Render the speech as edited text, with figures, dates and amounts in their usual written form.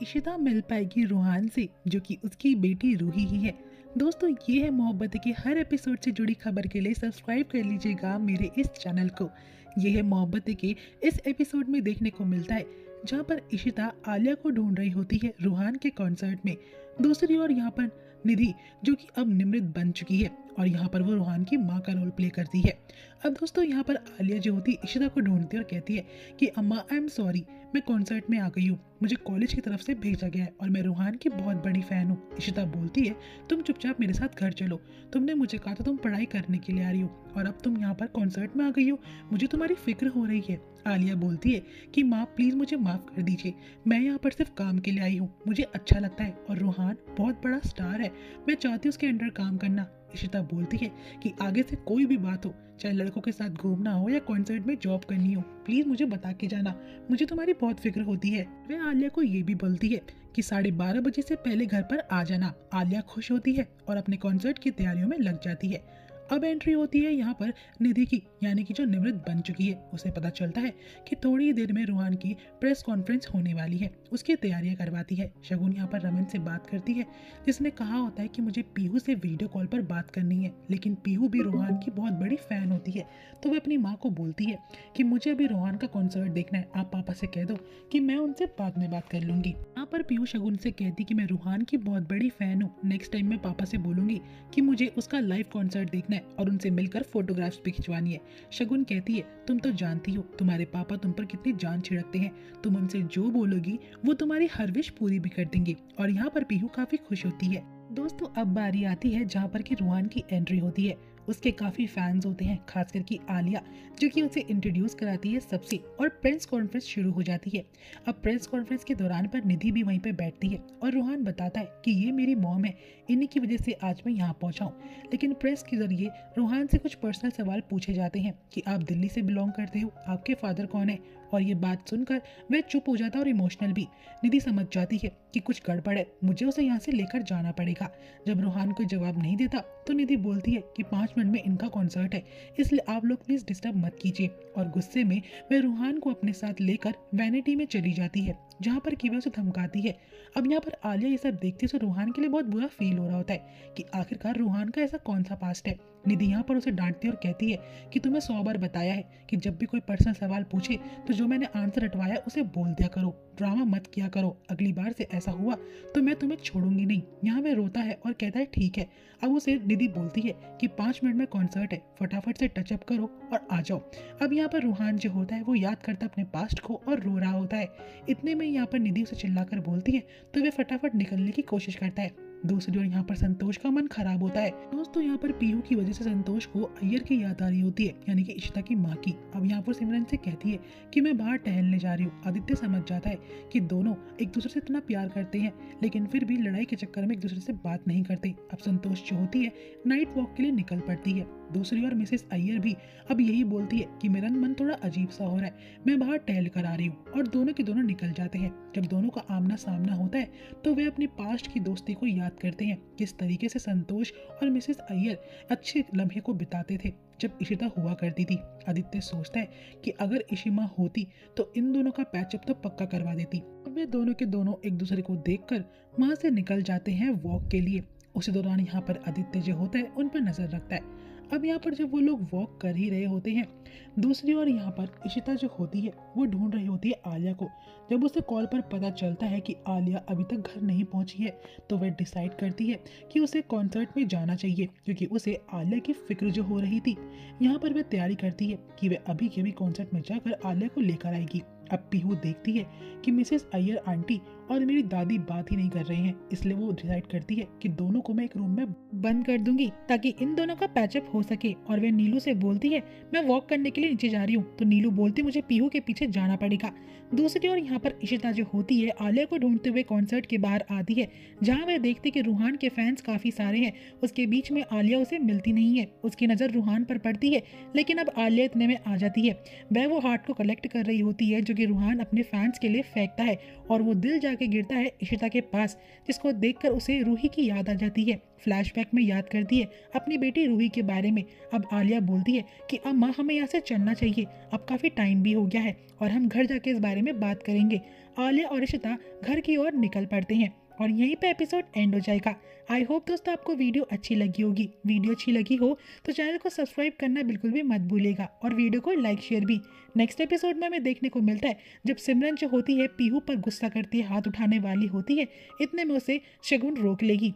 इशिता मिल पाएगी रूहान से जो कि उसकी बेटी रूही ही है। दोस्तों, ये है मोहब्बत के हर एपिसोड से जुड़ी खबर के लिए सब्सक्राइब कर लीजिएगा मेरे इस चैनल को। ये है मोहब्बत के इस एपिसोड में देखने को मिलता है जहाँ पर इशिता आलिया को ढूंढ रही होती है रूहान के कॉन्सर्ट में। दूसरी ओर यहाँ पर निधि जो कि अब निमृत बन चुकी है और यहाँ पर वो रूहान की माँ का रोल प्ले करती है। अब दोस्तों, यहाँ पर आलिया जो होती है इशिता को ढूंढती है और कहती है कि अम्मा आई एम सॉरी, मैं कॉन्सर्ट में आ गई हूँ, मुझे कॉलेज की तरफ से भेजा गया है और मैं रूहान की बहुत बड़ी फैन हूँ। इशिता बोलती है तुम चुपचाप मेरे साथ घर चलो, तुमने मुझे कहा था तुम पढ़ाई करने के लिए आ रही हो और अब तुम यहाँ पर कॉन्सर्ट में आ गई हो, मुझे तुम्हारी फिक्र हो रही है। आलिया बोलती है कि माँ प्लीज मुझे माफ कर दीजिए, मैं यहाँ पर सिर्फ काम के लिए आई हूँ, मुझे अच्छा लगता है और रूहान बहुत बड़ा स्टार है, मैं चाहती हूँ उसके अंडर काम करना। इशिता बोलती है कि आगे से कोई भी बात हो, चाहे लड़कों के साथ घूमना हो या कॉन्सर्ट में जॉब करनी हो, प्लीज मुझे बता के जाना, मुझे तुम्हारी बहुत फिक्र होती है। वह आलिया को ये भी बोलती है कि 12:30 से पहले घर पर आ जाना। आलिया खुश होती है और अपने कॉन्सर्ट की तैयारियों में लग जाती है। अब एंट्री होती है यहाँ पर निधि की, यानी कि जो निमृत बन चुकी है। उसे पता चलता है कि थोड़ी ही देर में रूहान की प्रेस कॉन्फ्रेंस होने वाली है, उसकी तैयारियां करवाती है। शगुन यहाँ पर रमन से बात करती है जिसने कहा होता है कि मुझे पीहू से वीडियो कॉल पर बात करनी है, लेकिन पीहू भी रूहान की बहुत बड़ी फैन होती है। तो वह अपनी माँ को बोलती है कि मुझे अभी रूहान का कॉन्सर्ट देखना है, आप पापा से कह दो कि मैं उनसे बाद में बात कर लूंगी। यहाँ पर पीहू शगुन से कहती कि मैं रूहान की बहुत बड़ी फैन हूँ, नेक्स्ट टाइम मैं पापा से बोलूंगी कि मुझे उसका लाइव कॉन्सर्ट देखना है और उनसे मिलकर फोटोग्राफ्स भी खिंचवानी है। शगुन कहती है तुम तो जानती हो तुम्हारे पापा तुम पर कितनी जान छिड़कते हैं, तुम उनसे जो बोलोगी वो तुम्हारी हर विश पूरी भी कर देंगे। और यहाँ पर पीहू काफी खुश होती है। दोस्तों, अब बारी आती है जहाँ पर कि रूहान की एंट्री होती है। उसके काफी फैंस होते हैं, खास करके आलिया जो कि उसे इंट्रोड्यूस कराती है सबसे, और प्रेस कॉन्फ्रेंस शुरू हो जाती है। अब प्रेस कॉन्फ्रेंस के दौरान पर निधि भी वहीं पे बैठती है और रूहान बताता है कि ये मेरी मॉम है, इन्हीं की वजह से आज मैं यहाँ पहुंचा हूँ। लेकिन प्रेस के जरिए रूहान से कुछ पर्सनल सवाल पूछे जाते हैं कि आप दिल्ली से बिलोंग करते हो, आपके फादर कौन है, और ये बात सुनकर वह चुप हो जाता है और इमोशनल भी। निधि समझ जाती है कि कुछ गड़बड़ है, मुझे उसे यहाँ से लेकर जाना पड़ेगा। जब रूहान कोई जवाब नहीं देता तो निधि बोलती है कि 5 मिनट में इनका कॉन्सर्ट है, इसलिए आप लोग प्लीज डिस्टर्ब मत कीजिए। और गुस्से में वह रूहान को अपने साथ लेकर वैनिटी में चली जाती है जहाँ पर कि वह उसे धमकाती है। अब यहाँ पर आलिया ये सब देखती है तो रूहान के लिए बहुत बुरा फील हो रहा होता है कि आखिरकार रूहान का ऐसा कौन सा पास्ट है। निधि यहाँ पर उसे डांटती है और कहती है कि तुम्हें 100 बार बताया है कि जब भी कोई पर्सनल सवाल पूछे तो जो मैंने आंसर रटवाया उसे बोल दिया करो, ड्रामा मत किया करो, अगली बार से ऐसा हुआ तो मैं तुम्हें छोड़ूंगी नहीं। यहाँ वह रोता है और कहता है ठीक है। अब उसे निधि बोलती है कि 5 मिनट में कॉन्सर्ट है, फटाफट से टचअप करो और आ जाओ। अब यहाँ पर रूहान जो होता है वो याद करता अपने पास्ट को और रो रहा होता है। इतने में यहाँ पर निधि उसे चिल्लाकर बोलती है तो वह फटाफट निकलने की कोशिश करता है। दूसरी ओर यहाँ पर संतोष का मन खराब होता है। दोस्तों, यहाँ पर पीहू की वजह से संतोष को अय्यर की याद आ रही होती है, यानी कि इशिता की माँ की। अब यहाँ पर सिमरन से कहती है कि मैं बाहर टहलने जा रही हूँ। आदित्य समझ जाता है कि दोनों एक दूसरे से इतना प्यार करते हैं लेकिन फिर भी लड़ाई के चक्कर में एक दूसरे से बात नहीं करते। अब संतोष जो होती है नाइट वॉक के लिए निकल पड़ती है। दूसरी ओर मिसेस अय्यर भी अब यही बोलती है कि मेरा मन थोड़ा अजीब सा हो रहा है, मैं बाहर टहल कर आ रही हूँ, और दोनों के दोनों निकल जाते हैं। जब दोनों का आमना सामना होता है तो वे अपनी पास्ट की दोस्ती को याद करते हैं, किस तरीके से संतोष और मिसेस अय्यर अच्छे लम्हे को बिताते थे जब इशिता हुआ करती थी। आदित्य सोचता है कि अगर इशिमा होती तो इन दोनों का पैचअप तो पक्का करवा देती। वे दोनों के दोनों एक दूसरे को देखकर वहां से निकल जाते हैं वॉक के लिए। उसी दौरान यहाँ पर आदित्य जो होता है उन पर नजर रखता है। अब यहाँ पर जब वो लोग वॉक कर ही रहे होते हैं, दूसरी ओर यहाँ पर इशिता जो होती है वो ढूंढ रही होती है आलिया को। जब उसे कॉल पर पता चलता है कि आलिया अभी तक घर नहीं पहुंची है तो वह डिसाइड करती है कि उसे कॉन्सर्ट में जाना चाहिए क्योंकि उसे आलिया की फिक्र जो हो रही थी। यहाँ पर वह तैयारी करती है कि वह अभी के भी कॉन्सर्ट में जाकर आलिया को लेकर आएगी। अब पीहू देखती है कि मिसेस अय्यर आंटी और मेरी दादी बात ही नहीं कर रहे हैं, इसलिए वो डिसाइड करती है कि दोनों को मैं एक रूम में बंद कर दूंगी ताकि इन दोनों का पैचअप हो सके। और वे नीलू से बोलती है मैं वॉक करने के लिए नीचे जा रही हूँ, तो नीलू बोलती मुझे पीहू के पीछे जाना पड़ेगा। दूसरी ओर यहाँ पर इशिता जो होती है आलिया को ढूंढते हुए कॉन्सर्ट के बाहर आती है जहाँ वह देखती कि रूहान के फैंस काफी सारे हैं। उसके बीच में आलिया उसे मिलती नहीं है। उसकी नजर रूहान पर पड़ती है लेकिन अब आलिया इतने में आ जाती है। वह वो हार्ट को कलेक्ट कर रही होती है जो जो कि रूहान अपने फैंस के लिए फेंकता है और वो दिल जाके गिरता है इशिता के पास, जिसको देखकर उसे रूही की याद आ जाती है। फ्लैशबैक में याद करती है अपनी बेटी रूही के बारे में। अब आलिया बोलती है कि अम्मा हमें यहाँ से चलना चाहिए, अब काफ़ी टाइम भी हो गया है और हम घर जाके इस बारे में बात करेंगे। आलिया और इशिता घर की ओर निकल पड़ते हैं और यहीं पे एपिसोड एंड हो जाएगा। आई होप दोस्तों आपको वीडियो अच्छी लगी होगी। वीडियो अच्छी लगी हो तो चैनल को सब्सक्राइब करना बिल्कुल भी मत भूलिएगा और वीडियो को लाइक शेयर भी। नेक्स्ट एपिसोड में हमें देखने को मिलता है जब सिमरन जो होती है पीहू पर गुस्सा करती है, हाथ उठाने वाली होती है, इतने में उसे शगुन रोक लेगी।